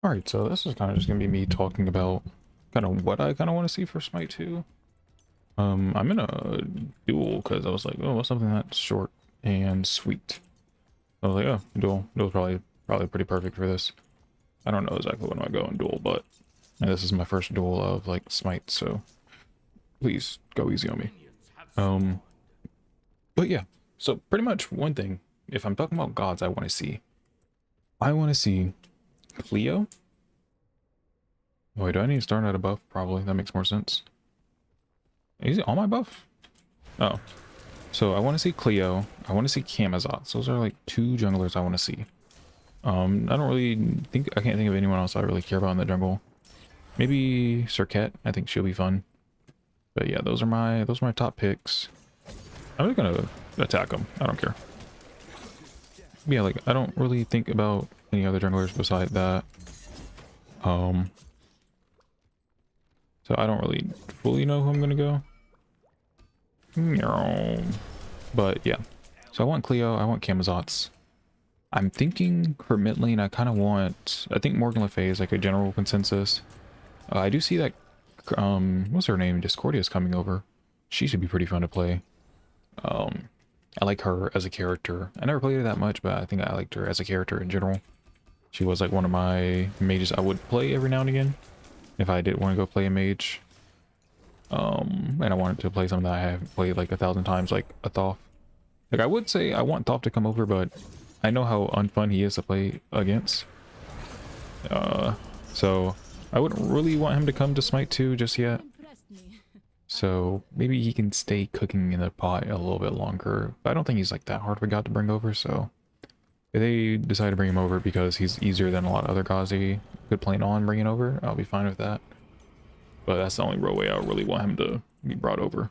Alright, so this is kind of just gonna be me talking about kind of what I kind of want to see for Smite 2. I'm in a duel because I was like, oh, what's something that's short and sweet? I was like, oh, duel. Duel's probably pretty perfect for this. I don't know exactly when I go in duel, but this is my first duel of like Smite, so please go easy on me. Um, but yeah, so pretty much one thing, if I'm talking about gods, I want to see Cleo. Wait, do I need to start at a buff? Probably. That makes more sense. Is it on my buff? Oh. So I want to see Cleo. I want to see Camazotz. Those are like two junglers I want to see. I don't really think... I can't think of anyone else I really care about in the jungle. Maybe Serket. I think she'll be fun. But yeah, those are my top picks. I'm just gonna attack them. I don't care. Yeah, like, I don't really think about any other junglers beside that. So I don't really fully know who I'm gonna go. But yeah, so I want Cleo, I want Camazotz. I'm thinking for mid lane, I think Morgan Le Fay is like a general consensus. I do see that, what's her name? Discordia is coming over. She should be pretty fun to play. I like her as a character. I never played her that much, but I think I liked her as a character in general. She was like one of my mages I would play every now and again if I did want to go play a mage. And I wanted to play something that I have played like 1,000 times, like a Thoth. Like, I would say I want Thoth to come over, but I know how unfun he is to play against. So I wouldn't really want him to come to Smite 2 just yet. So maybe he can stay cooking in the pot a little bit longer. But I don't think he's like that hard of a god to bring over, so if they decide to bring him over because he's easier than a lot of other gods they could plan on bringing over, I'll be fine with that. But that's the only real way I really want him to be brought over.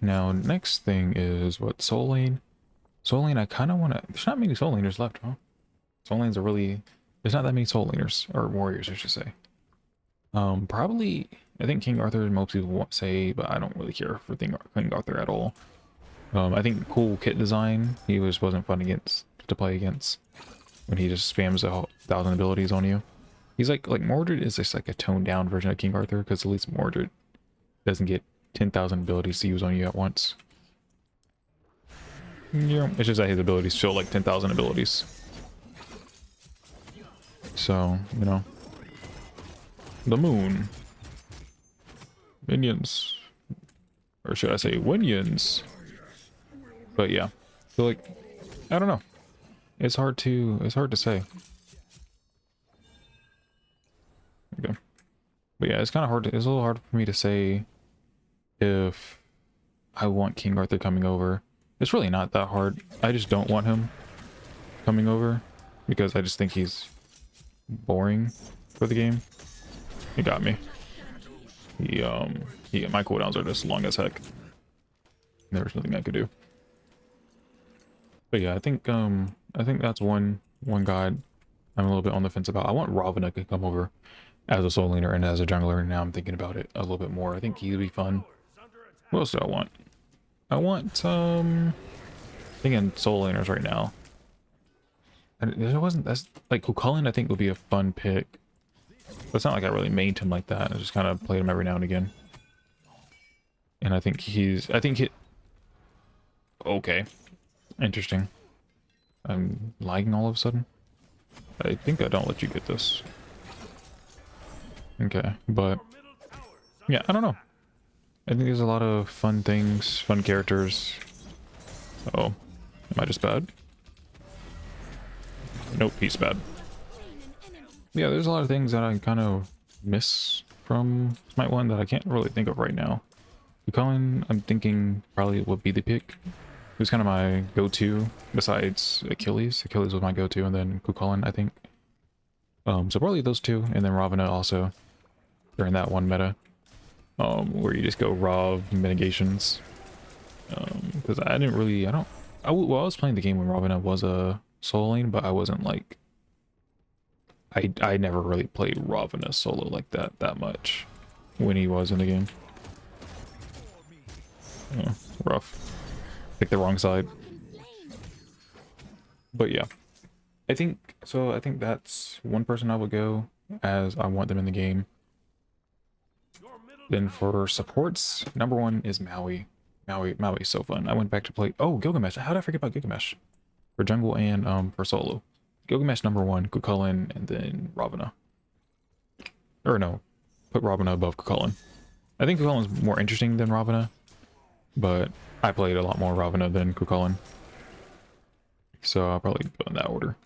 Now, next thing is what, Soul Lane? Soul Lane, I kind of want to... There's not many Soul Laners left, huh? Soul Lanes are really... There's not that many Soul Laners, or warriors, I should say. Probably... I think King Arthur, most people won't say, but I don't really care for King Arthur at all. I think cool kit design, he wasn't fun to play against. When he just spams 1,000 abilities on you. He's like Mordred is just like a toned down version of King Arthur, because at least Mordred doesn't get 10,000 abilities to use on you at once. Yeah, it's just that his abilities feel like 10,000 abilities. So, you know. The moon. Minions. Or should I say Winions? But yeah. So like, I don't know. It's hard to say. Okay. But yeah, it's kind of hard it's a little hard for me to say if I want King Arthur coming over. It's really not that hard. I just don't want him coming over because I just think he's boring for the game. He got me. My cooldowns are just long as heck. There's nothing I could do. But yeah, I think that's one god I'm a little bit on the fence about. I want Ravana to come over as a soul laner and as a jungler, and now I'm thinking about it a little bit more. I think he'd be fun. What else do I want? I want thinking soul laners right now. And that's like Kukulkan I think would be a fun pick. But it's not like I really mained him like that. I just kind of played him every now and again. And I think okay. Interesting. I'm lagging all of a sudden. I think I don't let you get this. Okay, but yeah, I don't know. I think there's a lot of fun things, fun characters. Oh, am I just bad? Nope, he's bad. Yeah, there's a lot of things that I kind of miss from Smite 1 that I can't really think of right now. Kukulkan, I'm thinking probably would be the pick. It was kind of my go-to besides Achilles. Achilles was my go-to, and then Kukulkan, I think. So probably those two, and then Ravana also during that one meta, where you just go Rav mitigations. Because I didn't really, well, I was playing the game when Ravana was a soul lane, but I wasn't like, I never really played Ravana solo like that much when he was in the game. Oh, rough. Picked the wrong side. But yeah. I think so. I think that's one person I would go as I want them in the game. Then for supports, number one is Maui. Maui is so fun. I went back to play. Oh, Gilgamesh. How did I forget about Gilgamesh? For jungle and for solo. Gilgamesh number one, Cucullin, and then Ravana. Or no, put Ravana above Cucullin. I think Cucullin's more interesting than Ravana, but I played a lot more Ravana than Cucullin. So I'll probably go in that order.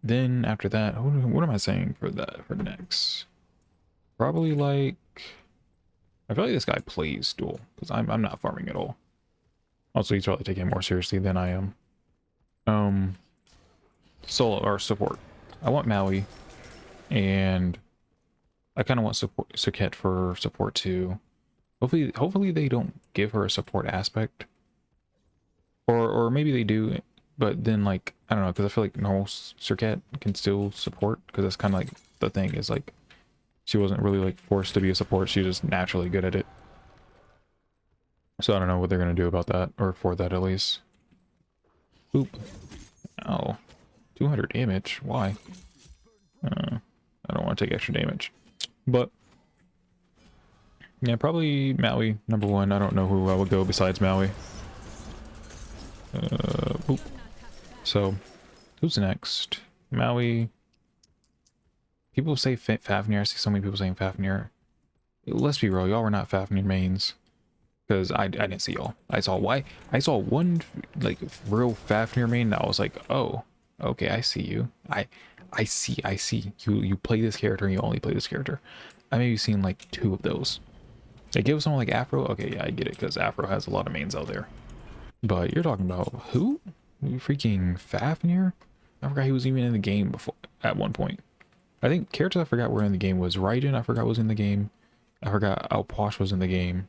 Then after that, what am I saying for that for next? Probably like I feel like this guy plays duel because I'm not farming at all. Also, he's probably taking it more seriously than I am. Solo or support. I want Maui, and I kind of want support Suket for support too. Hopefully they don't give her a support aspect, or maybe they do, but then like I don't know, because I feel like normal Suket can still support because that's kind of like the thing is like she wasn't really like forced to be a support. She's just naturally good at it. So I don't know what they're gonna do about that, or for that at least. Oop. Oh. 200 damage. Why? I don't want to take extra damage. But yeah, probably Maui number one. I don't know who I would go besides Maui. Oop. So who's next? Maui. People say Fafnir. I see so many people saying Fafnir. Let's be real, y'all were not Fafnir mains. Because I didn't see y'all. I saw one like real Fafnir main that I was like, oh, okay, I see you. I see. You play this character and you only play this character. I maybe seen like 2 of those. They give someone like Afro, okay, yeah, I get it, because Afro has a lot of mains out there. But you're talking about who? Freaking Fafnir? I forgot he was even in the game before at one point. I think characters I forgot were in the game was Raiden, I forgot was in the game. I forgot Alposh was in the game.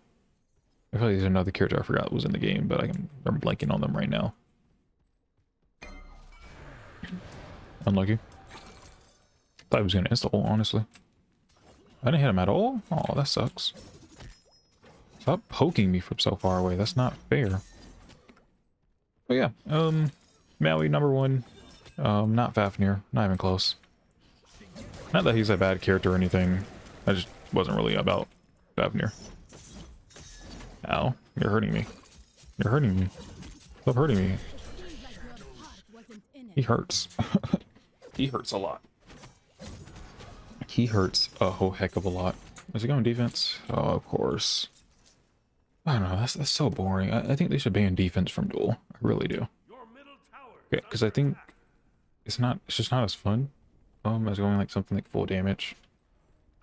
I feel like there's another character I forgot was in the game, but I'm blanking on them right now. Unlucky. Thought he was gonna install, honestly. I didn't hit him at all? Oh, that sucks. Stop poking me from so far away. That's not fair. But yeah, Maui number one. Not Fafnir. Not even close. Not that he's a bad character or anything. I just wasn't really about Fafnir. Ow, you're hurting me. You're hurting me. Stop hurting me. He hurts. He hurts a lot. He hurts a whole heck of a lot. Is he going defense? Oh, of course. I don't know. That's so boring. I think they should ban defense from duel. I really do. Yeah, because I think it's just not as fun as going like something like full damage.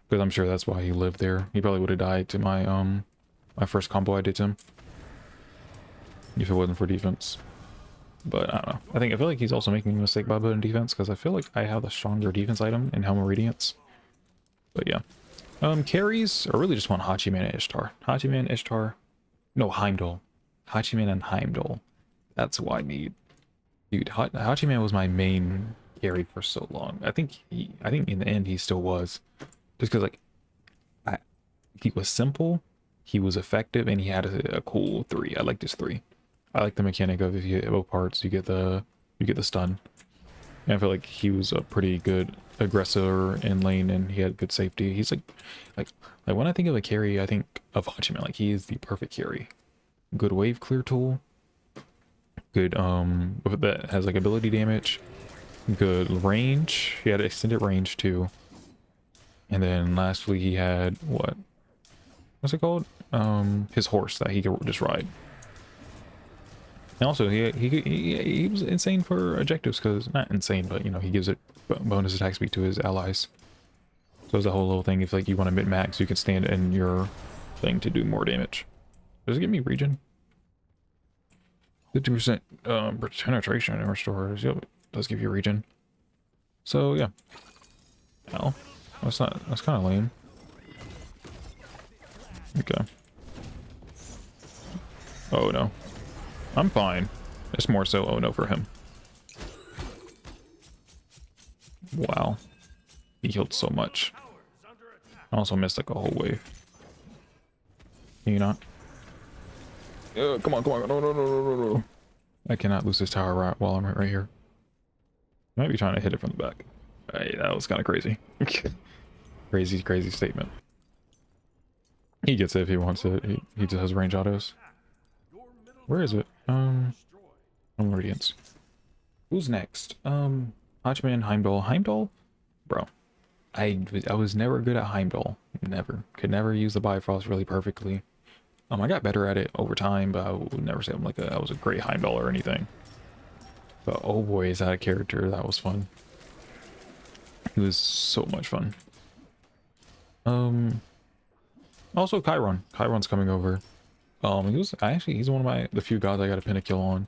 Because I'm sure that's why he lived there. He probably would have died to my my first combo I did to him if it wasn't for defense. But I don't know. I feel like he's also making a mistake by building defense because I feel like I have a stronger defense item in Helm of Radiance. But yeah. Carries, I really just want Hachiman and Ishtar. Hachiman, Ishtar. No, Heimdall. Hachiman and Heimdall. That's what I need. Dude, Hachiman was my main carry for so long. I think in the end he still was. Just because like he was simple, he was effective, and he had a cool 3. I liked his 3. I like the mechanic of if you hit both parts, you get the stun. And I feel like he was a pretty good aggressor in lane, and he had good safety. He's like when I think of a carry, I think of Hachiman. Like he is the perfect carry. Good wave clear tool. Good that has like ability damage. Good range. He had extended range too. And then lastly, he had what's it called? His horse that he could just ride. And also, he was insane for objectives, because not insane, but you know, he gives it bonus attack speed to his allies. So it's a whole little thing. If like you want to mid max, you can stand in your thing to do more damage. Does it give me regen? 50% penetration and restores. Yep, it does give you regen. So yeah. Well, that's kind of lame. Okay. Oh no. I'm fine. It's more so oh no for him. Wow. He healed so much. I also missed like a whole wave. Can you not? Come on. No. I cannot lose this tower while I'm right here. Might be trying to hit it from the back. Hey, that was kind of crazy. Crazy statement. He gets it if he wants it. He just has range autos. Where is it? Radiance. Who's next? Hotchman, Heimdall. Heimdall? Bro. I was never good at Heimdall. Never. Could never use the Bifrost really perfectly. I got better at it over time, but I would never say I was a great Heimdall or anything. But oh boy, is that a character. That was fun. It was so much fun. Also Chiron. Chiron's coming over. He's one of the few gods I got a pentakill on.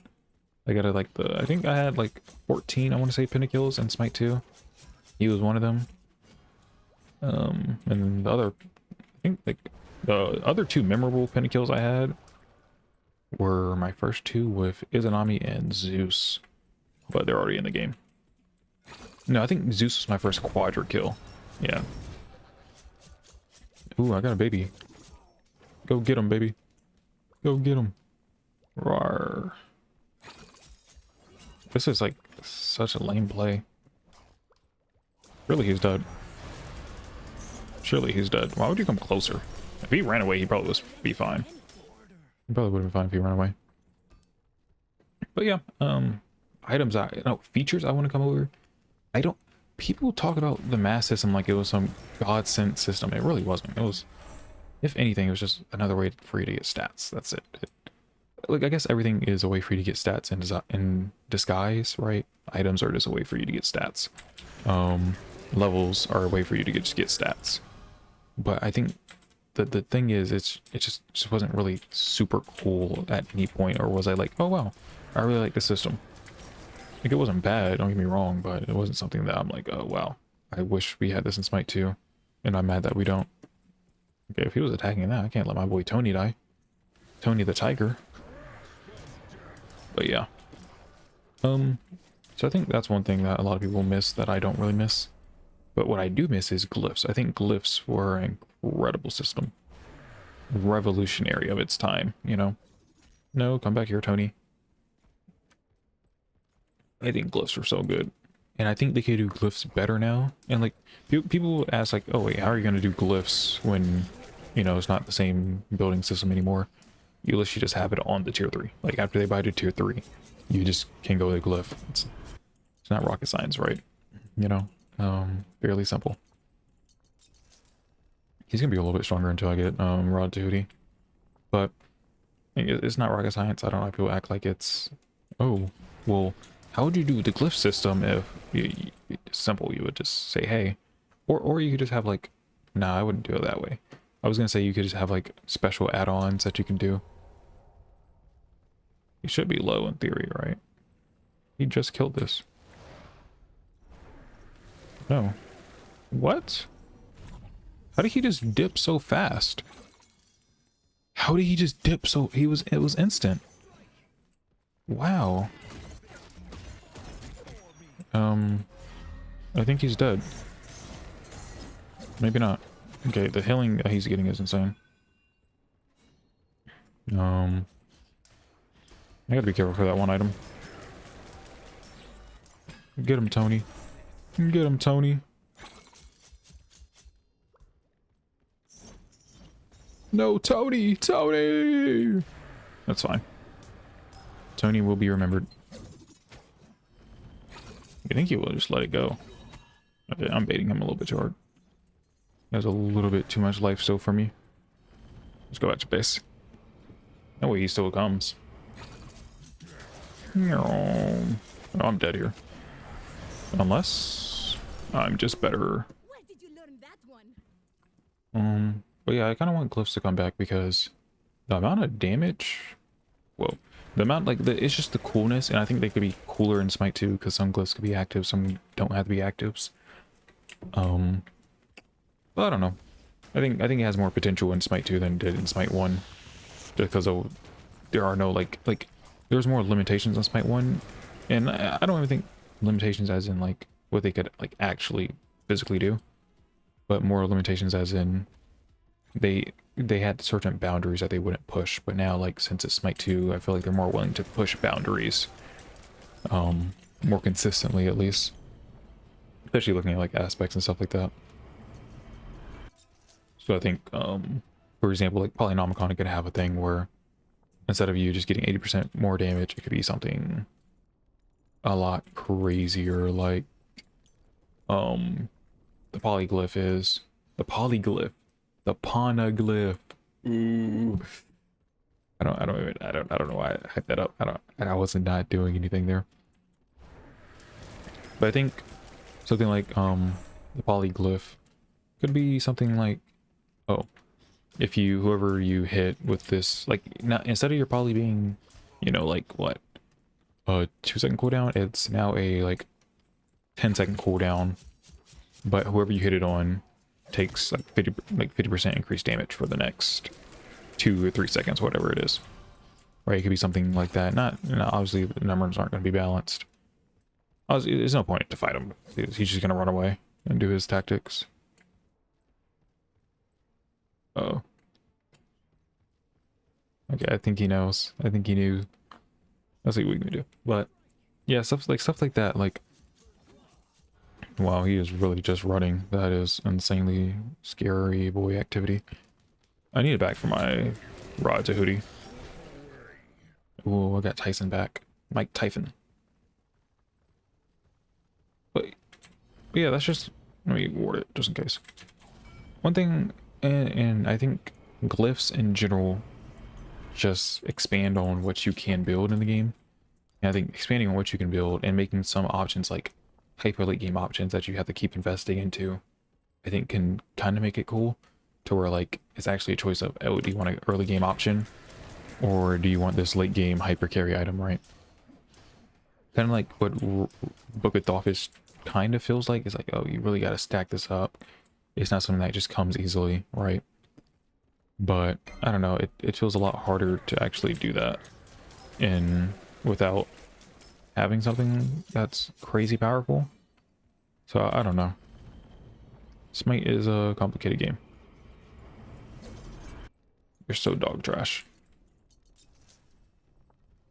I got I think I had like 14, I want to say, pentakills in Smite 2. He was one of them. And the other, I think like the other two memorable pentakills I had were my first two with Izanami and Zeus, but they're already in the game. No, I think Zeus was my first quadra kill. Yeah. Ooh, I got a baby. Go get him, baby. Go get him. Rawr. This is like such a lame play. Surely he's dead. Surely he's dead. Why would you come closer? If he ran away, he probably would be fine. He probably would have been fine if he ran away. But yeah, items features I want to come over. People talk about the mass system like it was some god sent system. It really wasn't. It was, if anything, it was just another way for you to get stats. That's it. Like, I guess everything is a way for you to get stats in disguise, right? Items are just a way for you to get stats. Levels are a way for you to just get stats. But I think the thing is, it just wasn't really super cool at any point. Or was I like, oh wow, I really like the system. Like, it wasn't bad, don't get me wrong, but it wasn't something that I'm like, oh wow, I wish we had this in Smite 2, and I'm mad that we don't. Okay, if he was attacking that, I can't let my boy Tony die. Tony the Tiger. But yeah. So I think that's one thing that a lot of people miss that I don't really miss. But what I do miss is glyphs. I think glyphs were an incredible system. Revolutionary of its time, you know? No, come back here, Tony. I think glyphs were so good. And I think they could do glyphs better now. And like, people ask like, oh wait, how are you going to do glyphs when, you know, it's not the same building system anymore? You literally just have it on the tier 3. Like, after they buy to tier 3, you just can go to glyph. It's not rocket science, right? You know? Fairly simple. He's gonna be a little bit stronger until I get Rod Duty. But it's not rocket science. I don't know why people act like it's, oh, well, how would you do the glyph system if it's simple? You would just say, hey, or you could just have like, nah, I wouldn't do it that way. I was gonna say you could just have like special add-ons that you can do. He should be low in theory, right? He just killed this. No. What? How did he just dip so fast? How did he just dip so... it was instant. Wow. I think he's dead. Maybe not. Okay, the healing that he's getting is insane. I gotta be careful for that one item. Get him, Tony. Get him, Tony. No, Tony! Tony! That's fine. Tony will be remembered. I think he will just let it go. Okay, I'm baiting him a little bit too hard. He has a little bit too much life still for me. Let's go back to base. That way he still comes. No, I'm dead here. Unless I'm just better. Where did you learn that one? But yeah, I kind of want glyphs to come back because the amount of damage, whoa, the amount, like, it's just the coolness, and I think they could be cooler in Smite 2 because some glyphs could be active, some don't have to be actives. But I don't know. I think it has more potential in Smite 2 than it did in Smite 1, just because there are no like there's more limitations on Smite 1, and I don't even think limitations as in like what they could like actually physically do, but more limitations as in they had certain boundaries that they wouldn't push. But now, like, since it's Smite 2, I feel like they're more willing to push boundaries more consistently, at least. especially looking at like aspects and stuff like that. So I think, for example, like Polynomicon could have a thing where instead of you just getting 80% more damage, it could be something a lot crazier, like the polyglyph is the polyglyph, the poneglyph. Ooh, I don't know why I hyped that up. I wasn't not doing anything there, but I think something like the polyglyph could be something like, oh, if you whoever you hit with this, like, not instead of your poly being, you know, like what, a 2-second cooldown, it's now a like 10-second cooldown, but whoever you hit it on takes like 50% increased damage for the next 2 or 3 seconds, whatever it is. Right? It could be something like that. Not, you know, obviously the numbers aren't going to be balanced. Obviously, there's no point to fight him. He's just going to run away and do his tactics. Oh. Okay, I think he knows. I think he knew. That's what we can do. But yeah, stuff like that. Like, wow, he is really just running. That is insanely scary boy activity. I need it back for my Rod to Hootie. Oh, I got Tyson back. Mike Typhon. But yeah, that's just, let me ward it just in case. One thing, and I think glyphs in general just expand on what you can build in the game. And I think expanding on what you can build and making some options like hyper late game options that you have to keep investing into, I think can kind of make it cool to where like it's actually a choice of, oh, do you want an early game option or do you want this late game hyper carry item, right? Kind of like what Book of Thoth kind of feels like. It's like, oh, you really got to stack this up. It's not something that just comes easily, right? But I don't know, it feels a lot harder to actually do that in without having something that's crazy powerful. So I don't know. Smite is a complicated game. You're so dog trash.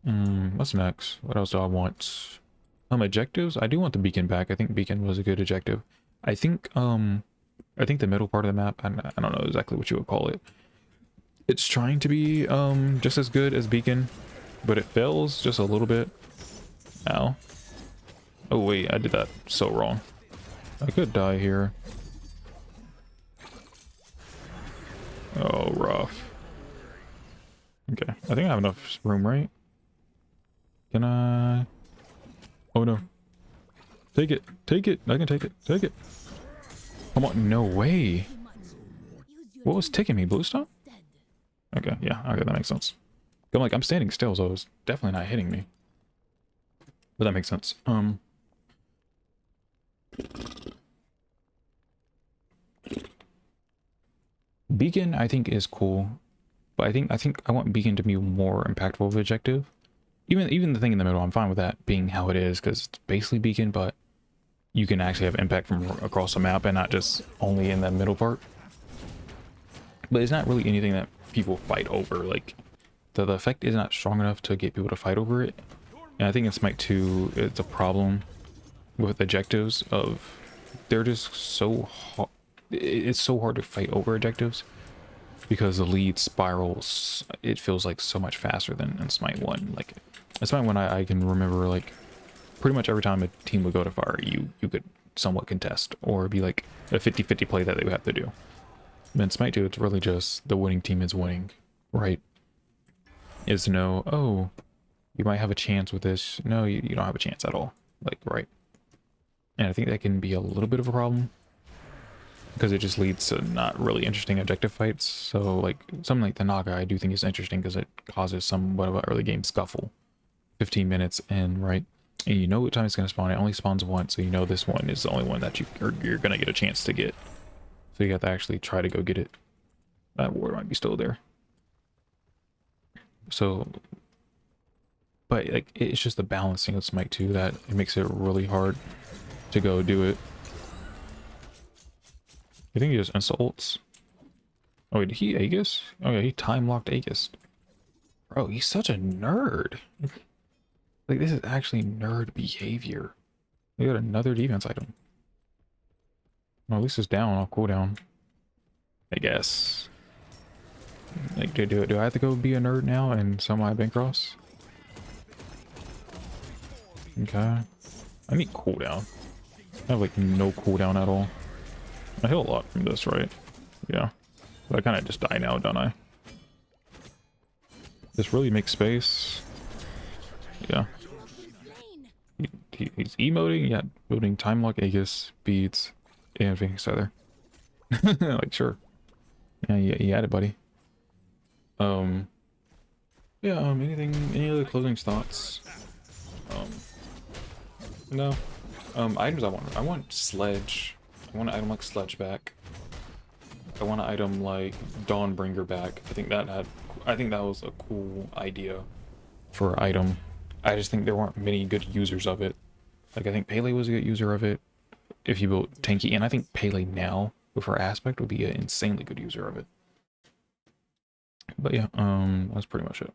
What's next? What else do I want? Objectives? I do want the beacon back. I think beacon was a good objective. I think the middle part of the map, I don't know exactly what you would call it. It's trying to be just as good as beacon, but it fails just a little bit. Ow. Oh wait, I did that so wrong. I could die here. Oh, rough. Okay, I think I have enough room, right? Can I? Oh no. Take it. Take it. I can take it. Take it. Come on. No way. What was taking me? Bluestone? Okay, yeah. Okay, that makes sense. I'm like, I'm standing still, so it's definitely not hitting me. But that makes sense. Beacon, I think, is cool. But I think I want Beacon to be more impactful of objective. Even the thing in the middle, I'm fine with that being how it is, because it's basically Beacon, but you can actually have impact from across the map and not just only in the middle part. But it's not really anything that people fight over. Like, the effect is not strong enough to get people to fight over it. And I think in Smite 2, it's a problem with objectives of, they're just so hard. It's so hard to fight over objectives because the lead spirals, it feels like so much faster than in Smite 1. Like, in Smite 1, I can remember, like, pretty much every time a team would go to fire, you could somewhat contest, or be like a 50-50 play that they would have to do. But in Smite 2, it's really just the winning team is winning, right? Is no, oh, you might have a chance with this. No, you don't have a chance at all. Like, right. And I think that can be a little bit of a problem, because it just leads to not really interesting objective fights. So, like, something like the Naga, I do think is interesting because it causes somewhat of an early game scuffle. 15 minutes in, right? And you know what time it's going to spawn. It only spawns once, so you know this one is the only one that you're going to get a chance to get. So you have to actually try to go get it. That ward might be still there. So, but like, it's just the balancing of Smite 2 that it makes it really hard to go do it. You think he just insults? Oh wait, did he Aegis? Oh yeah, he time locked Aegis. Bro, he's such a nerd. Like, this is actually nerd behavior. We got another defense item. Well, at least it's down off cooldown, I guess. Like, do I have to go be a nerd now and sell my Bancross? Okay. I need cooldown. I have like no cooldown at all. I heal a lot from this, right? Yeah. But I kind of just die now, don't I? This really makes space. Yeah. He's emoting, yeah, building time lock Aegis, beads, and Phoenix Feather. Like, sure. Yeah, you had it, buddy. Yeah, any other closing thoughts? No. Items I want Sledge. I want an item like Sledge back. I want an item like Dawnbringer back. I think that was a cool idea for an item. I just think there weren't many good users of it. Like, I think Pele was a good user of it if you built tanky, and I think Pele now with her aspect would be an insanely good user of it. But yeah, that's pretty much it.